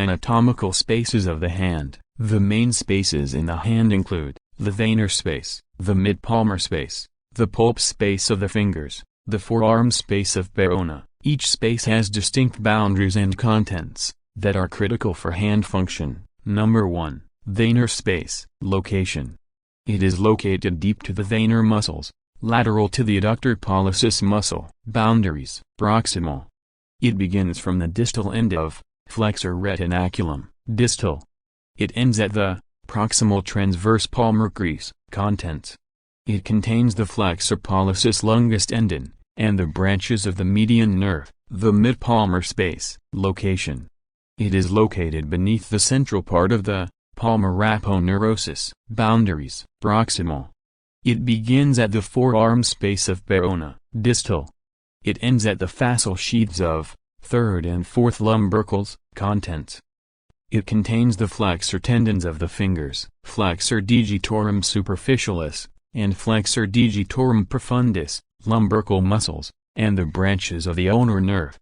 Anatomical spaces of the hand. The main spaces in the hand include the Thenar space, the Midpalmar space, the pulp space of the fingers, the forearm space of Perona. Each space has distinct boundaries and contents that are critical for hand function. Number 1. Thenar space. Location. It is located deep to the thenar muscles, lateral to the adductor pollicis muscle. Boundaries. Proximal. It begins from the distal end of flexor retinaculum, distal. It ends at the proximal transverse palmar crease. Contents. It contains the flexor pollicis longus tendon, and the branches of the median nerve. The midpalmar space. Location. It is located beneath the central part of the palmar aponeurosis. Boundaries. Proximal. It begins at the forearm space of Perona, distal. It ends at the fascial sheaths of third and fourth lumbricals. Contents. It contains the flexor tendons of the fingers, flexor digitorum superficialis, and flexor digitorum profundus, lumbrical muscles, and the branches of the ulnar nerve.